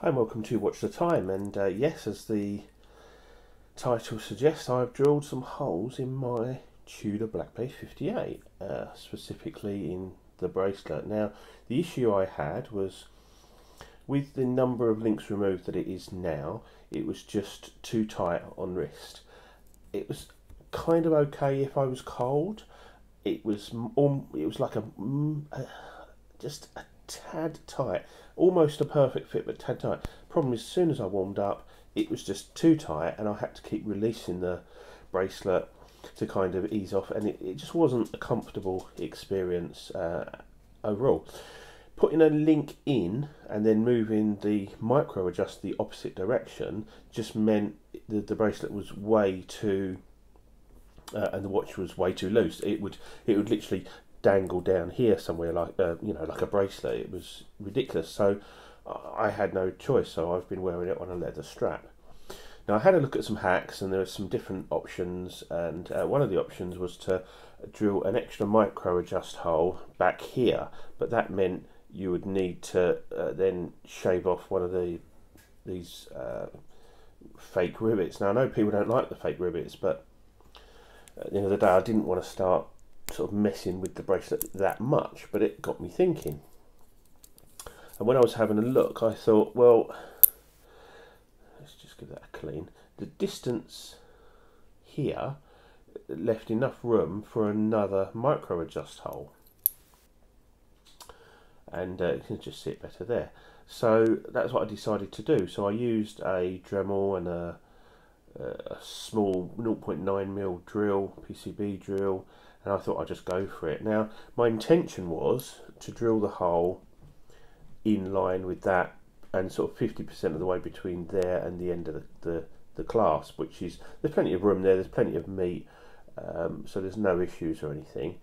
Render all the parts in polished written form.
Hi and welcome to Watch the Time, and yes, as the title suggests, I've drilled some holes in my Tudor Black Bay 58, specifically in the bracelet. Now, the issue I had was with the number of links removed that it is now, it was just too tight on wrist. It was kind of okay if I was cold. It was like just a tad tight, almost a perfect fit, but tad tight. Problem is, as soon as I warmed up, it was just too tight, and I had to keep releasing the bracelet to kind of ease off, and it just wasn't a comfortable experience overall. Putting a link in and then moving the micro adjust the opposite direction just meant the bracelet was way too and the watch was way too loose. It would literally dangle down here somewhere, like like a bracelet. It was ridiculous. So I had no choice, so I've been wearing it on a leather strap. Now, I had a look at some hacks, and there were some different options, and one of the options was to drill an extra micro adjust hole back here, but that meant you would need to then shave off one of these fake rivets. Now, I know people don't like the fake rivets, but at the end of the day, I didn't want to start sort of messing with the bracelet that much, but it got me thinking. And when I was having a look, I thought, well, let's just give that a clean. The distance here left enough room for another micro adjust hole, and you can just see it better there. So that's what I decided to do. So I used a Dremel and a small 0.9mm drill, PCB drill, and I thought I'd just go for it. Now, my intention was to drill the hole in line with that, and sort of 50% of the way between there and the end of the clasp, which is, there's plenty of room there, there's plenty of meat, so there's no issues or anything.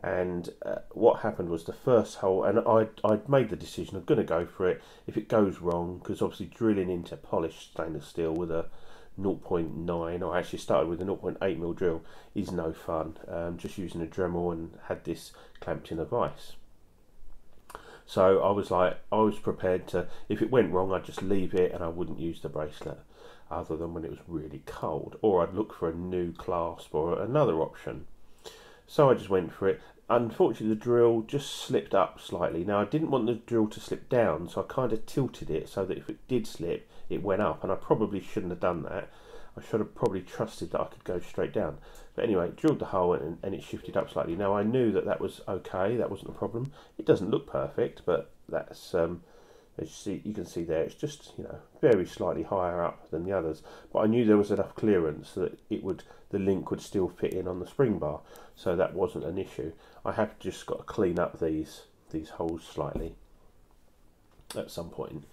And what happened was the first hole, and I'd made the decision I'm going to go for it. If it goes wrong, because obviously drilling into polished stainless steel with a 0.9, or I actually started with a 0.8mm drill, is no fun. Just using a Dremel, and had this clamped in a vise. So I was prepared to, if it went wrong, I'd just leave it and I wouldn't use the bracelet other than when it was really cold, or I'd look for a new clasp or another option. So I just went for it. Unfortunately, the drill just slipped up slightly. Now, I didn't want the drill to slip down, so I kind of tilted it so that if it did slip, it went up, and I probably shouldn't have done that. I should have probably trusted that I could go straight down. But anyway, drilled the hole, and it shifted up slightly. Now, I knew that was okay, that wasn't a problem. It doesn't look perfect, but that's, as you can see there, it's just, very slightly higher up than the others. But I knew there was enough clearance so that the link would still fit in on the spring bar, so that wasn't an issue. I have just got to clean up these holes slightly at some point.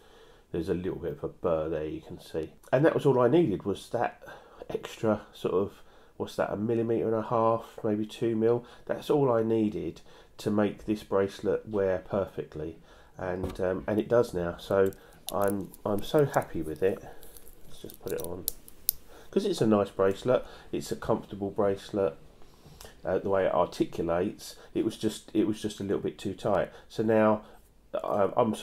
There's a little bit of a burr there, you can see. And that was all I needed, was that extra sort of, what's that, 1.5 millimeters, maybe 2mm. That's all I needed to make this bracelet wear perfectly, and it does now. So I'm so happy with it. Let's just put it on, because it's a nice bracelet. It's a comfortable bracelet. The way it articulates, it was just a little bit too tight. So now I'm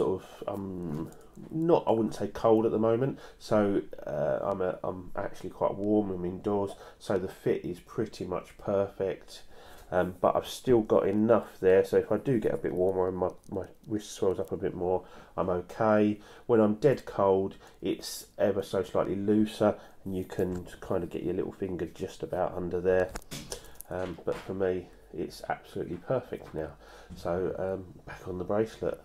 not, I wouldn't say cold at the moment, so I'm actually quite warm. I'm indoors, so the fit is pretty much perfect. But I've still got enough there, so if I do get a bit warmer and my wrist swells up a bit more, I'm okay. When I'm dead cold, it's ever so slightly looser, and you can kind of get your little finger just about under there. But for me, it's absolutely perfect now. So back on the bracelet.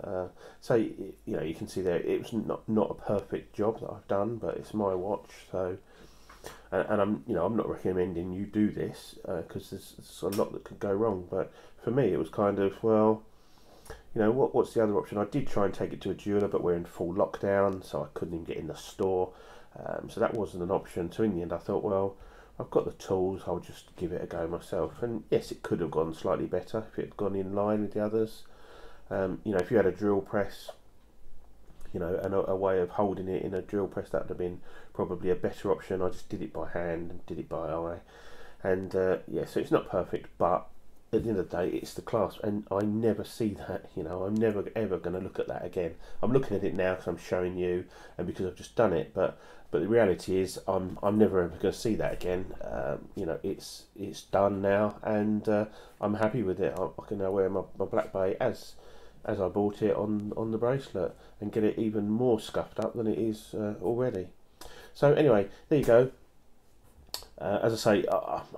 So you can see there, it was not a perfect job that I've done, but it's my watch. So and I'm not recommending you do this, because there's a lot that could go wrong. But for me, it was kind of, well, what's the other option? I did try and take it to a jeweler, but we're in full lockdown, so I couldn't even get in the store. So that wasn't an option. So in the end, I thought, well, I've got the tools, I'll just give it a go myself. And yes, it could have gone slightly better if it had gone in line with the others. If you had a drill press, and a way of holding it in a drill press, that would have been probably a better option. I just did it by hand and did it by eye. And yeah, so it's not perfect, but at the end of the day, it's the clasp, and I never see that. You know, I'm never ever going to look at that again. I'm looking at it now because I'm showing you, and because I've just done it. But the reality is, I'm never ever going to see that again. You know, it's done now, and I'm happy with it. I can now wear my Black Bay as I bought it on the bracelet, and get it even more scuffed up than it is already. So anyway, there you go. As I say,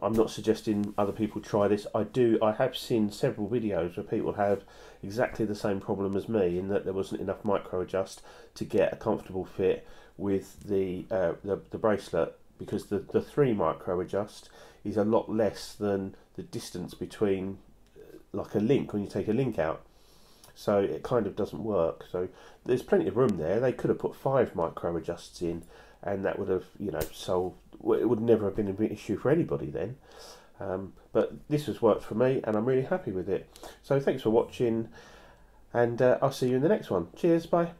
I'm not suggesting other people try this. I have seen several videos where people have exactly the same problem as me, in that there wasn't enough micro adjust to get a comfortable fit with the bracelet, because the 3 micro adjust is a lot less than the distance between like a link when you take a link out. So it kind of doesn't work. So there's plenty of room there. They could have put 5 micro adjusts in, and that would have, you know, solved. It would never have been an issue for anybody then. But this has worked for me, and I'm really happy with it. So thanks for watching, and I'll see you in the next one. Cheers, bye.